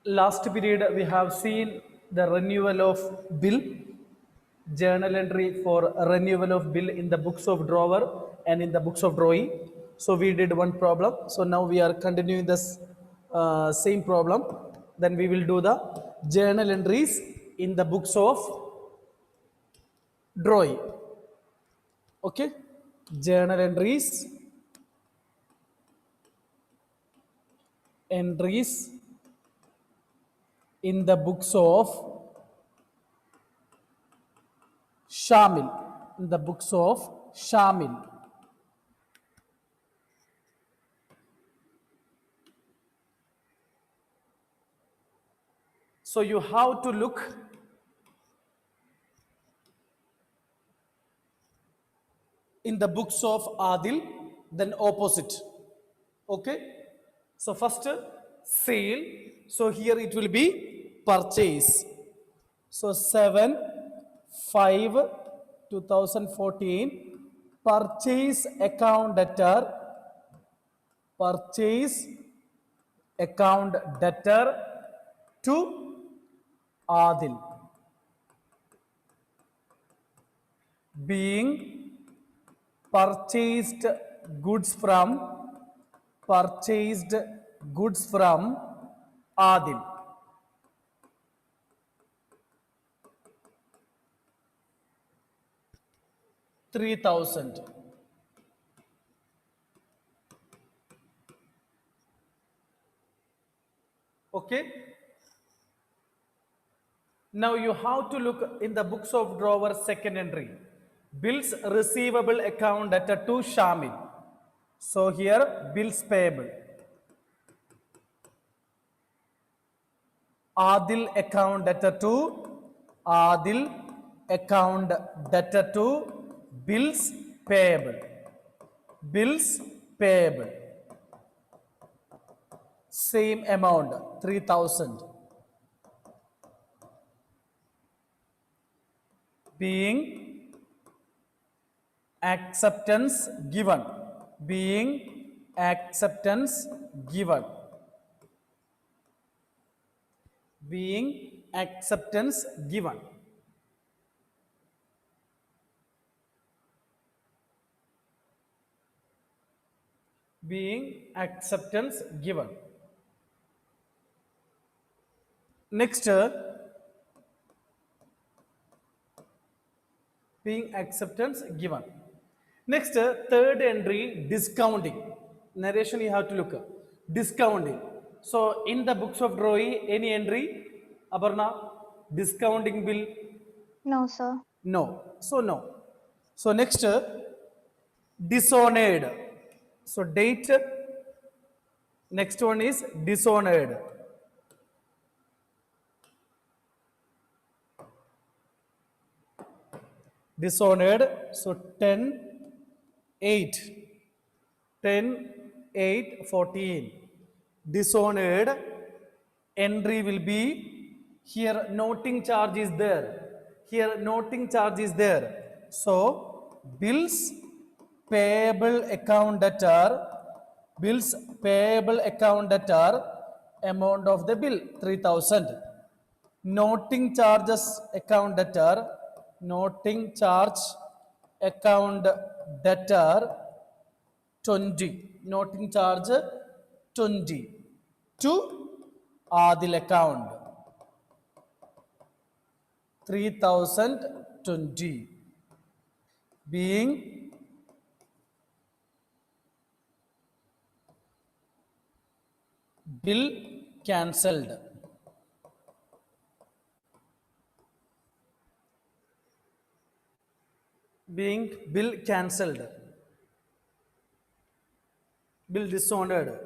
Last period we have seen the renewal of bill, journal entry for renewal of bill in the books of drawer and in the books of drawing. So we did one problem. So now we are continuing this same problem. Then we will do the journal entries in the books of drawing. Okay, journal entries in the books of Shamil, in the books of Shamil. So you have to look in the books of Adil, then opposite. Okay. So first sale. So here it will be purchase. So 7/5/2014 purchase account debtor, purchase account debtor to Adil, being purchased goods from Adil. $3,000. Okay. Now you have to look in the books of drawer second entry. Bills receivable account debtor to Shamil. So here bills payable. Adil account debtor to Adil account debtor to bills payable. Bills payable. Same amount 3,000. Being acceptance given. Being acceptance given. Being acceptance given. Being acceptance given. Next, being acceptance given. Next, third entry, discounting. Narration you have to look. Discounting. So in the books of drawing, any entry, Aparna, discounting bill? No, sir. No. So no. So next, dishonored. So date. Next one is dishonored. Dishonored. So 10/8. 10/8/14. Dishonored entry will be here. Noting charge is there. Here noting charge is there. So bills payable account debtor. Bills payable account debtor. Amount of the bill 3,000. Noting charges account debtor. Noting charge account debtor 20. Noting charge 20 to Adil account 3,020. Being bill cancelled. Being bill cancelled. Bill dishonored.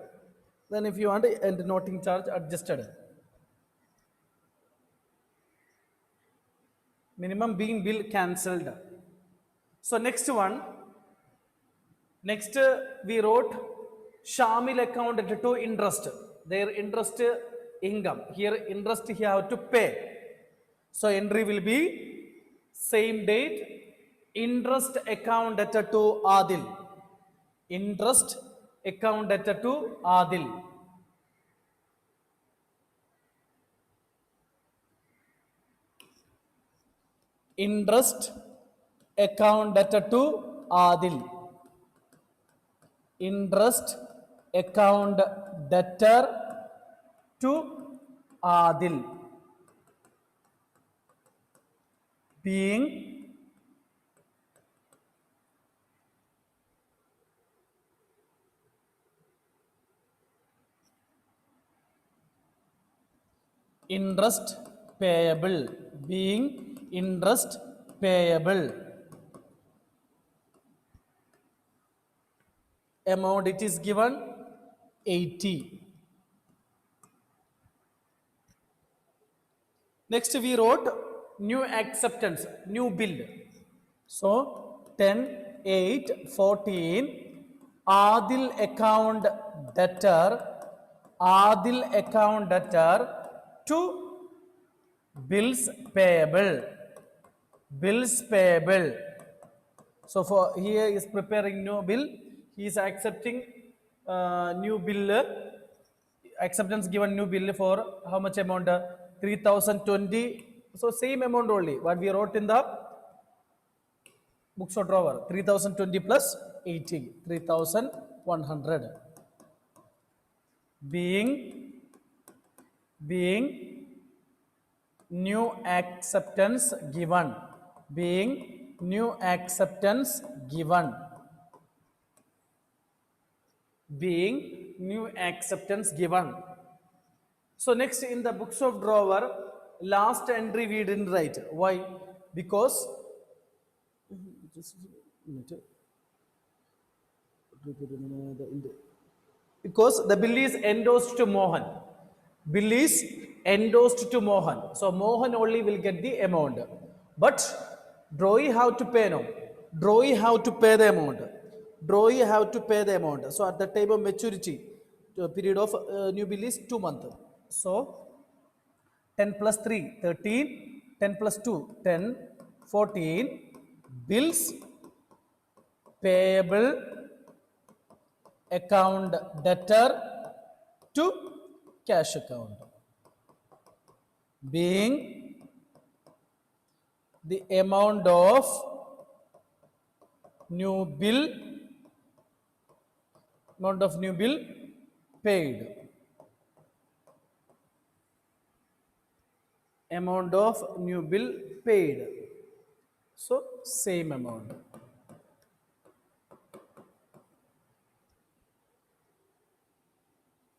Then if you want and noting charge adjusted. Minimum being bill cancelled. So next one. Next we wrote Shamil account to interest. Their interest income. Here interest he have to pay. So entry will be same date. Interest account debtor to Adil. Interest account debtor to Adil. interest account debtor to Adil. Interest account debtor to Adil being interest payable, being interest payable. Amount it is given 80. Next we wrote new acceptance, new bill. So 10, 8, 14, Adil account debtor, Adil account debtor to bills payable, bills payable. So for here is preparing new bill, he is accepting new bill, acceptance given new bill for how much amount? 3020. So same amount only what we wrote in the books of drawer, 3020 plus 80, 3100 being new acceptance given, being new acceptance given, being new acceptance given. So next in the books of drawer, last entry we didn't write. Why? Because the bill is endorsed to Mohan. Bill is endorsed to Mohan. So Mohan only will get the amount. But drawee have to pay now. Drawee have to pay the amount. Drawee have to pay the amount. So at the time of maturity, the period of new bill is 2 months. So 10 plus 3, 13, 10 plus 2, 10, 14, bills payable account debtor to cash account being the amount of new bill, paid, amount of new bill paid. So same amount.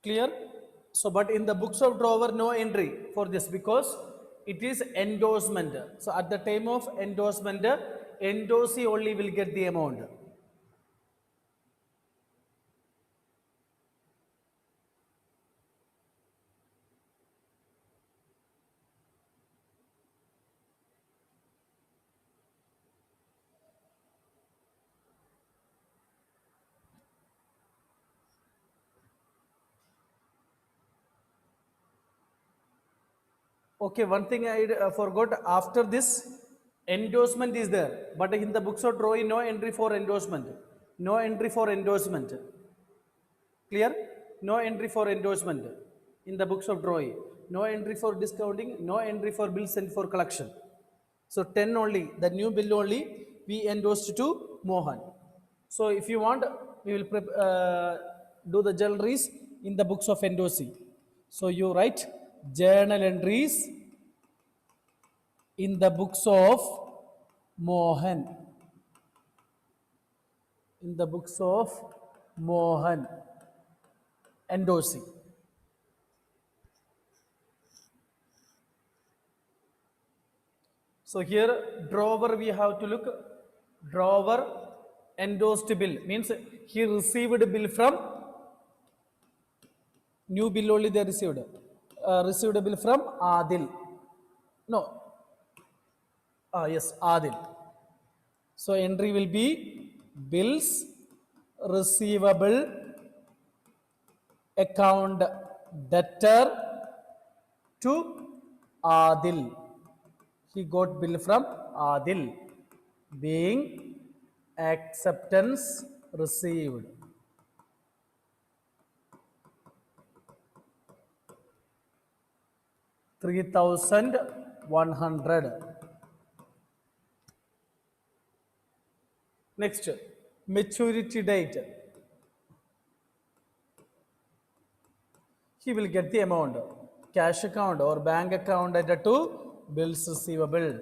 Clear? So but in the books of drawer no entry for this because it is endorsement. So at the time of endorsement, endorsee only will get the amount. Okay, one thing I forgot, after this endorsement is there, but in the books of drawing no entry for endorsement. No entry for endorsement. Clear? No entry for endorsement in the books of drawing. No entry for discounting, no entry for bills and for collection. So 10 only, the new bill only we endorsed to Mohan. So if you want, we will do the journals in the books of endorsing. So you write journal entries in the books of Mohan. In the books of Mohan endorsing. So here drawer we have to look, drawer endorsed bill means he received bill from new bill only they received. Received a bill from Adil. No. Yes, Adil. So entry will be bills receivable account debtor to Adil. He got bill from Adil being acceptance received. 3100. Next, maturity date. He will get the amount. Cash account or bank account data to bills receivable.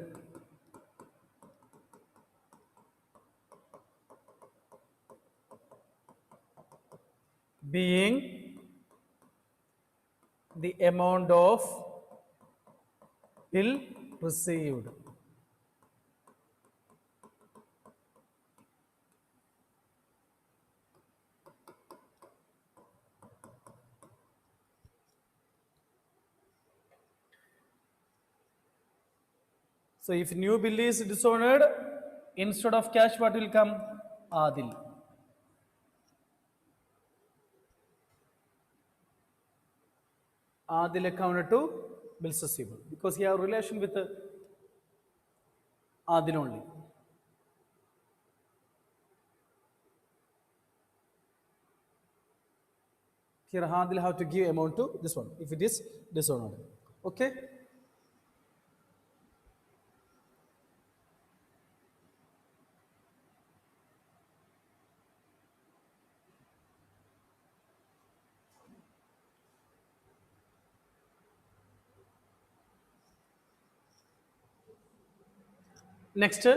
Being the amount of bill received. So if new bill is dishonored, instead of cash, what will come? Adil. Adil account to bills receivable because he have relation with Adil only. Here Adil have to give amount to this one if it is dishonored. Okay. Next,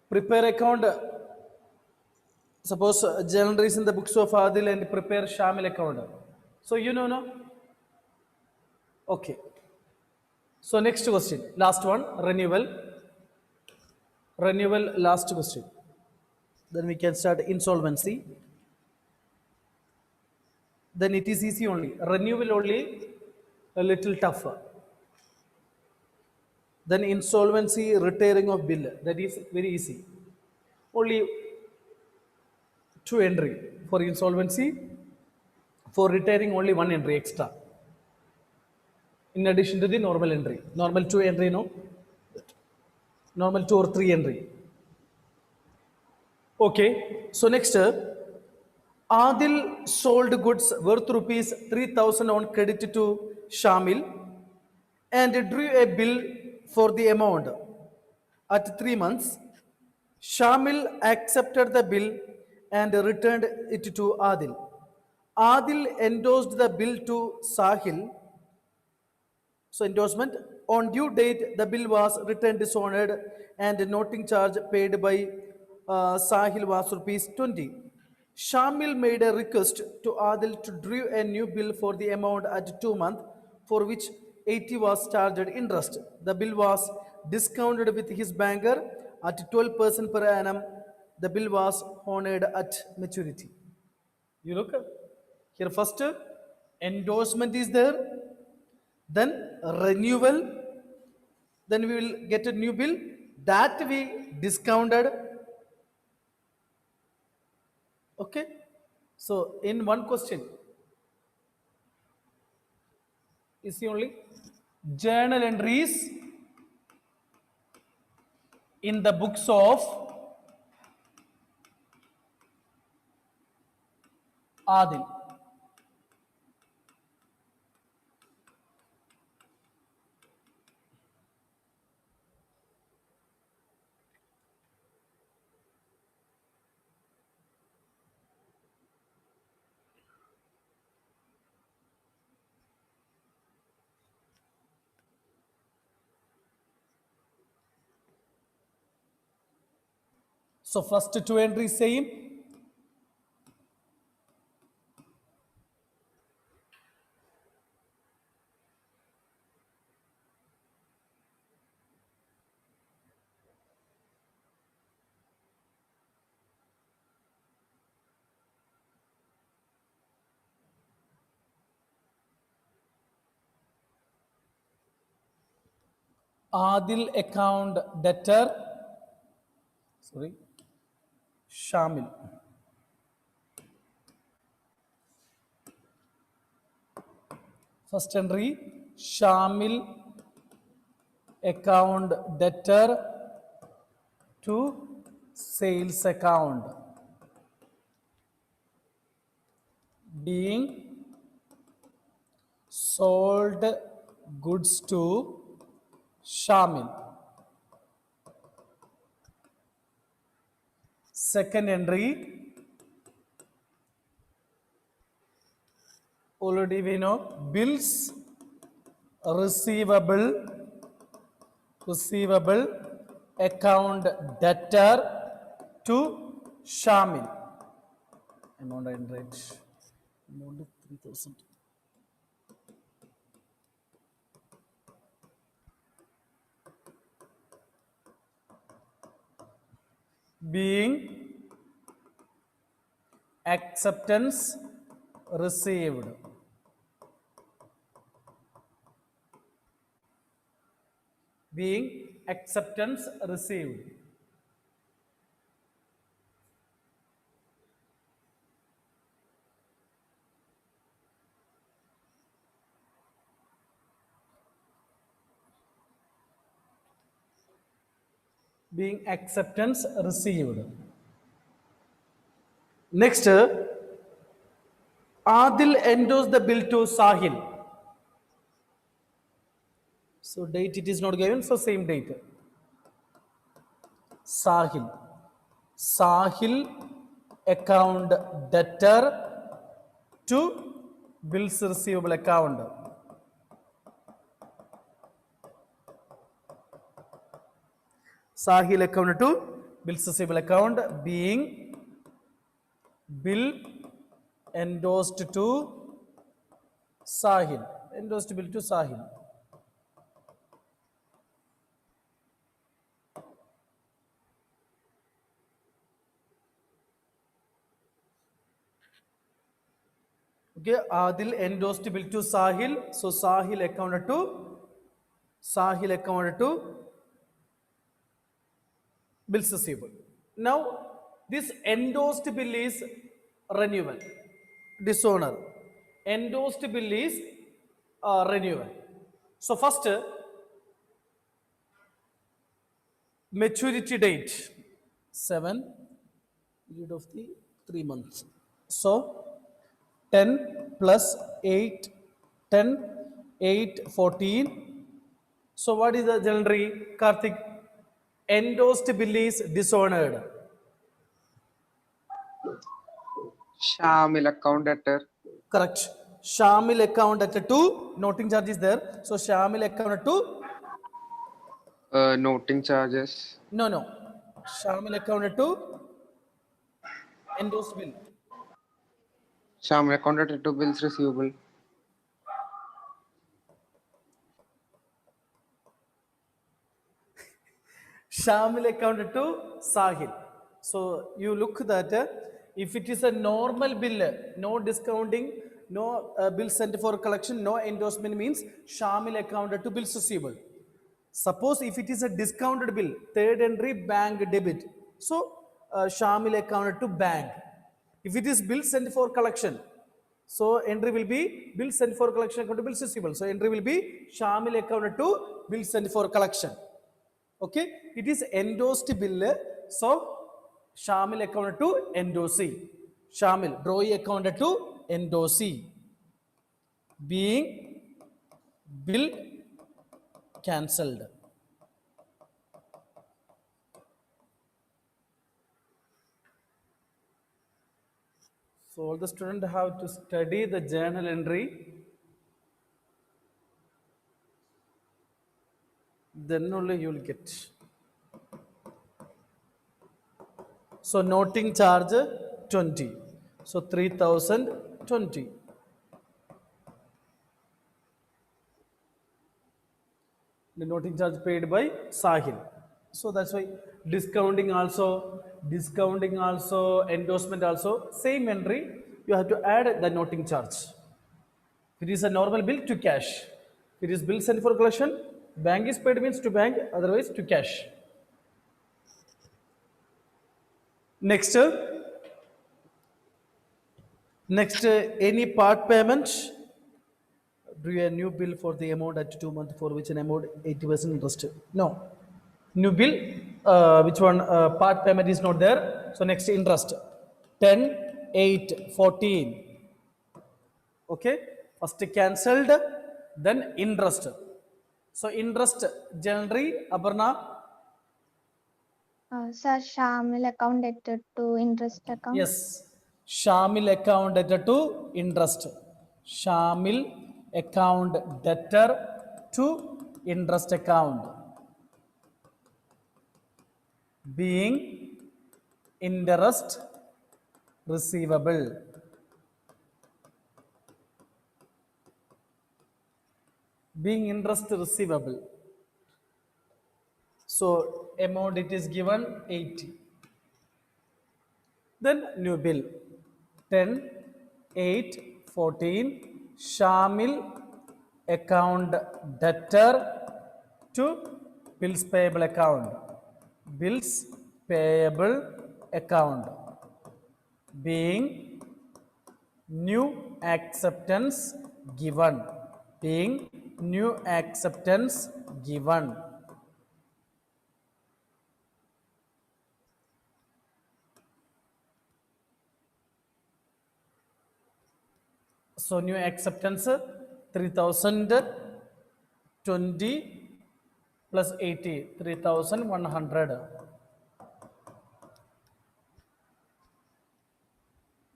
prepare account. Suppose journal is in the books of Adil and prepare Shamil account. So you know, no? Okay. So next question, last one, renewal. Renewal, last question. Then we can start insolvency. Then it is easy only. Renewal only a little tougher. Then insolvency, retiring of bill. That is very easy. Only two entry for insolvency. For retiring, only one entry extra. In addition to the normal entry. Normal two entry, no? Normal two or three entry. Okay. So next, Adil sold goods worth rupees 3,000 on credit to Shamil and drew a bill for the amount. At 3 months, Shamil accepted the bill and returned it to Adil. Adil endorsed the bill to Sahil. So endorsement, on due date, the bill was returned dishonored and noting charge paid by Sahil was rupees 20. Shamil made a request to Adil to draw a new bill for the amount at 2 months, for which 80 was charged interest. The bill was discounted with his banker at 12% per annum. The bill was honored at maturity. You look here first, endorsement is there, then renewal, then we will get a new bill that we discounted. Okay, so in one question is the only journal entries in the books of Adil. So first two entries same. Adil account debtor, sorry, Shamil. First entry, Shamil account debtor to sales account. being sold goods to Shamil. Second entry, already we know, bills receivable account debtor to Shamil. Amount I write. Amount 3,000. Being acceptance received. Being acceptance received. Being acceptance received. Next, Adil endorsed the bill to Sahil. So date it is not given, so same date. Sahil. Sahil account debtor to bills receivable account. Sahil account to bills receivable account being bill endorsed to Sahil. Endorsed bill to Sahil. Okay, Adil endorsed bill to Sahil. So Sahil account to bills receivable. Now, this endorsed bill is renewal, dishonor. Endorsed bill is renewal. So first, maturity date 7, period of the 3 months. So 10 plus 8, 10, 8, 14. So what is the generally, Karthik? Endorsed bill is dishonored. Shamil account debtor. Correct. Shamil account debtor to, noting charge is there. So Shamil account to, Noting charges. no. Shamil account to endorsed bill. Shamil account debtor to bills receivable. Shamil account to Sahil. So you look that if it is a normal bill, no discounting, no bill sent for collection, no endorsement, means Shamil account to bills receivable. Suppose if it is a discounted bill, third entry bank debit. So Shamil account to bank. If it is bill sent for collection, so entry will be bill sent for collection account to bills receivable. So entry will be Shamil account to bill sent for collection. Okay, it is endorsed bill. So Shamil account to endorsee. Shamil drawee account to endorsee. Being bill cancelled. So all the students have to study the journal entry. Then only you will get. So noting charge 20. So 3,020. The noting charge paid by Sahil. So that's why discounting also, endorsement also, same entry, you have to add the noting charge. If it is a normal bill, to cash. If it is bill sent for collection, bank is paid means to bank, otherwise to cash. Next, any part payment. Do a new bill for the amount at 2 months for which an amount 80% interest. No. New bill, which one part payment is not there. So next interest 10, 8, 14. Okay, first cancelled, then interest. So interest January, Aparna. Sir, Shamil account debtor to interest account. Yes, Shamil account debtor to interest. Shamil account debtor to interest account, being interest receivable. Being interest receivable. So amount it is given 80. Then new bill 10, 8, 14. Shamil account debtor to bills payable account. Bills payable account, being new acceptance given. Being new acceptance given. So new acceptance 3020 plus 80, 3100.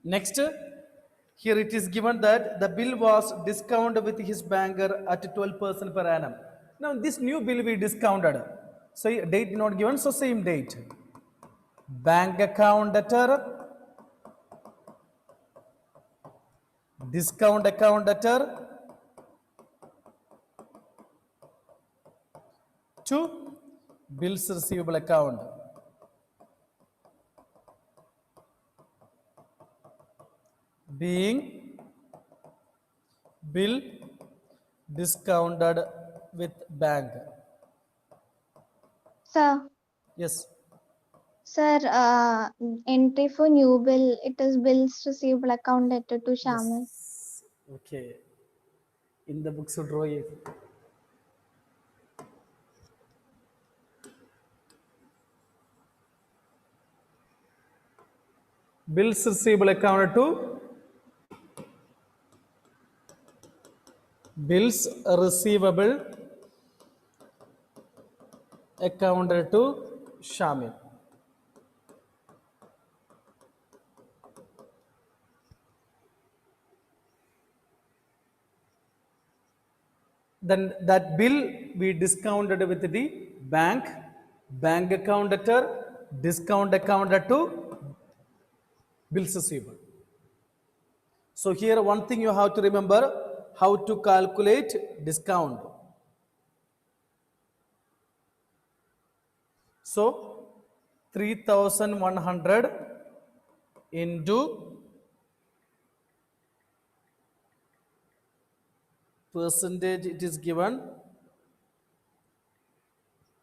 Next, here it is given that the bill was discounted with his banker at 12% per annum. Now this new bill we discounted. So date not given, so same date. Bank account debtor, discount account debtor to bills receivable account, being bill discounted with bank. Sir, Yes. sir, entry for new bill, it is bills receivable account debtor to Shamil. Yes. Okay. In the books of draw it. Bills receivable account to bills receivable account to Shamil. Then that bill we discounted with the bank, bank account debtor, discount account to bills receivable. So here one thing you have to remember, how to calculate discount. So 3100 into percentage, it is given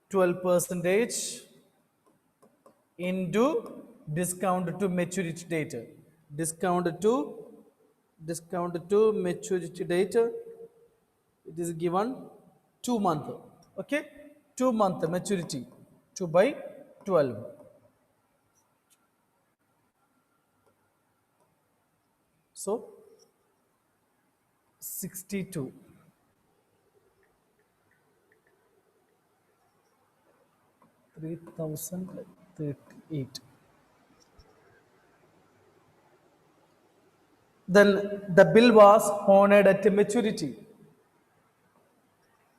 12 percentage into discount to maturity date. Discount to maturity date, it is given 2 month. Okay, 2 month maturity, 2 by 12. So 62. 3038. Then the bill was honored at maturity.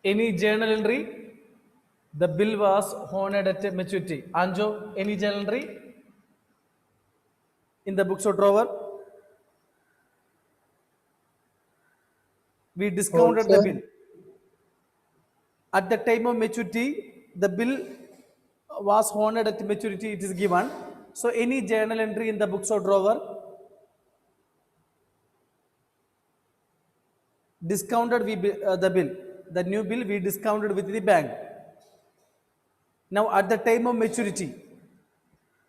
Any journal entry? The bill was honored at maturity. Anjo, any journal entry in the books or drawer? We discounted the bill. At the time of maturity, the bill was honored at maturity, it is given. So any journal entry in the books or drawer? Discounted the bill. The new bill we discounted with the bank. Now at the time of maturity,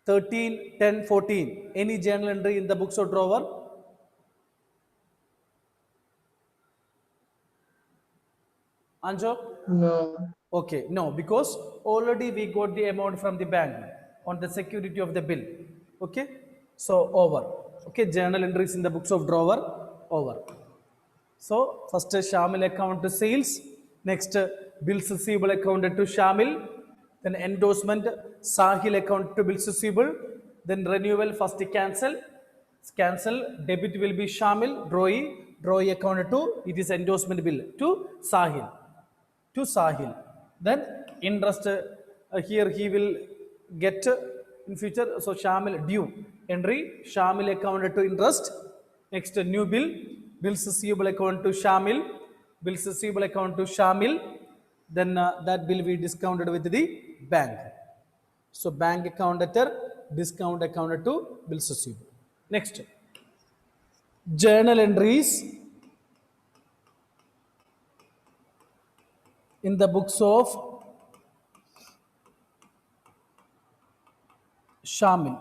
13, 10, 14, any journal entry in the books or drawer? Anjo? No. Okay, no, because already we got the amount from the bank on the security of the bill. Okay, so over. Okay, journal entries in the books of drawer, over. So first Shamil account to sales, next bills receivable account to Shamil, then endorsement Sahil account to bills receivable, then renewal first cancel, debit will be Shamil, drawee account to, it is endorsement bill to Sahil, then interest, here he will get in future, so Shamil due entry, Shamil account to interest, next new bills receivable account to Shamil, bills receivable account to Shamil, then that bill we discounted with the bank, so bank account debtor, discount account to bills receivable. Next, journal entries in the books of Shamil.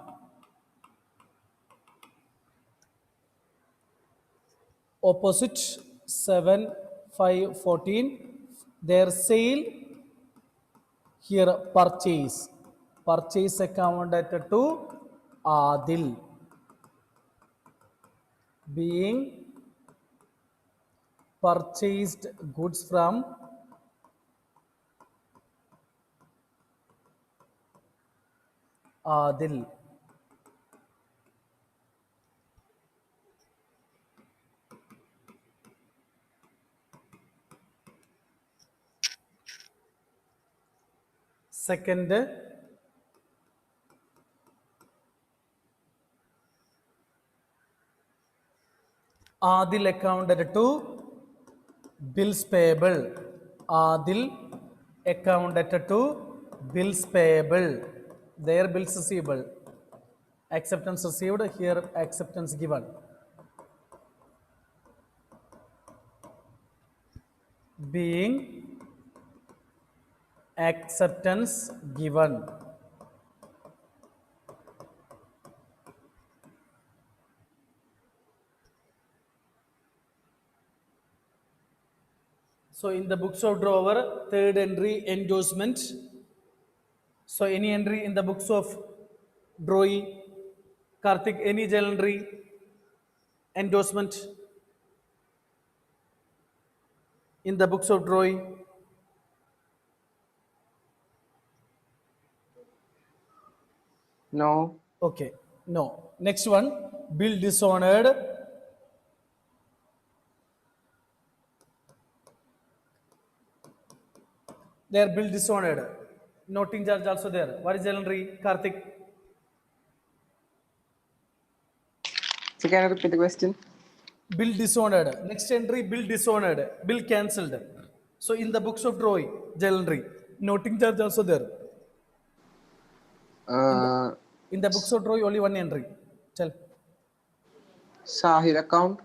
Opposite 7, 5, 14. Their sale, here purchase account to Adil, being purchased goods from Adil. Second, Adil account to bills payable. Adil account to bills payable. Their bills receivable. Acceptance received, here acceptance given. Being acceptance given. So in the books of drawer, third entry endorsement. So any entry in the books of drawee, Karthik, any journal entry, endorsement in the books of drawee? No. Okay, no. Next one, bill dishonored. Their bill dishonored. Noting charge also there. What is journal entry, Karthik? So can you repeat the question? Bill dishonored. Next entry, bill dishonored. Bill cancelled. So in the books of drawing, journal entry, noting charge also there. Uh, In the books of drawing, only one entry. Tell. Sahil account.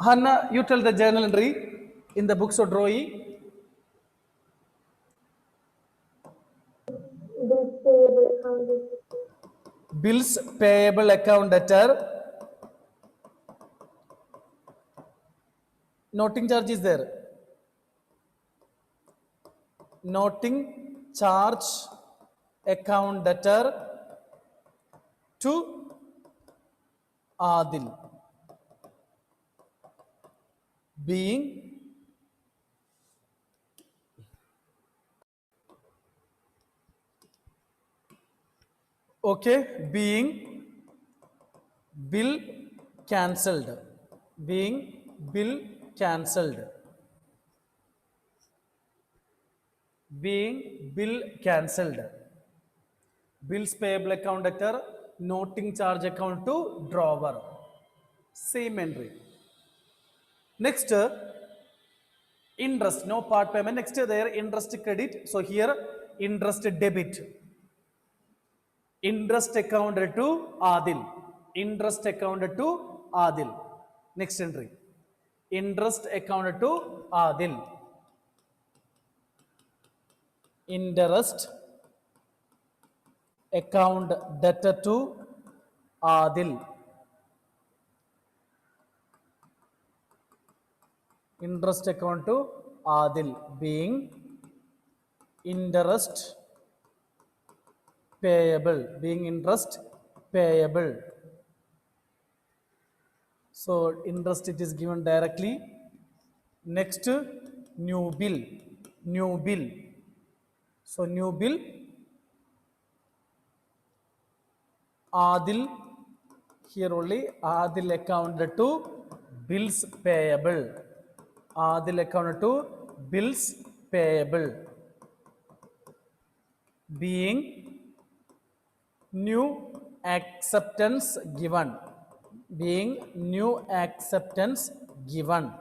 Hanna, you tell the journal entry in the books of drawing. Bills payable account debtor. Noting charge is there. Noting charge account debtor to Adil, being okay, being bill cancelled, being bill cancelled, being bill cancelled. Bills payable account debtor, noting charge account to drawer, same entry. Next, interest, no part payment. Next, there interest credit. So here interest debit, interest account to Adil, interest account to Adil. Next entry, interest account to Adil, interest account debtor to Adil, interest account to Adil, being interest payable, being interest payable. So interest it is given directly. Next, new bill. New bill. So new bill, Adil, here only Adil accounted to bills payable. Adil accounted to bills payable. Being new acceptance given. Being new acceptance given.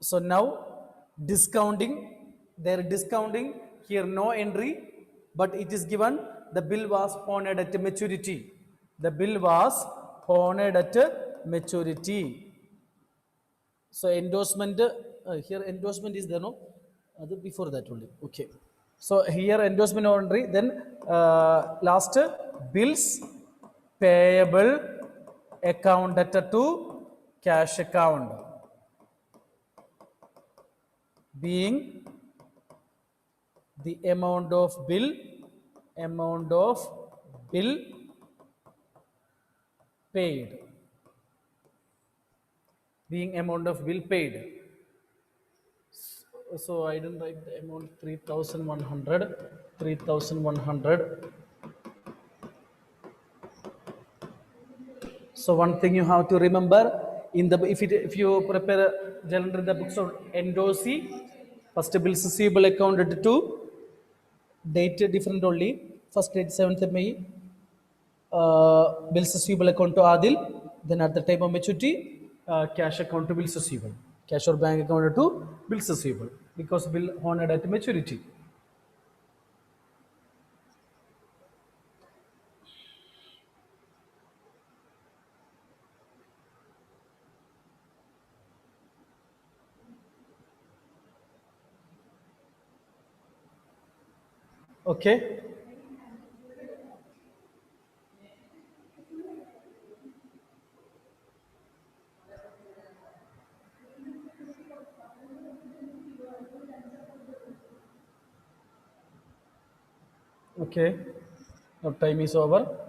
So now discounting, they're discounting here, no entry, but it is given the bill was honored at maturity. The bill was honored at maturity. So endorsement, here endorsement is there, no? Before that only. Okay. So here endorsement entry, then last bills payable accounted to cash account. Being the amount of bill paid. Being amount of bill paid. So I didn't write the amount 3,100. 3,100. So one thing you have to remember, in the if you prepare a journal in the books of endorsee, first bills receivable accounted to date different only. First date 7th May, bills receivable account to Adil. Then at the time of maturity, cash account to bills receivable. Cash or bank account to bills receivable, because bill honored at maturity. Okay. Okay. Now time is over.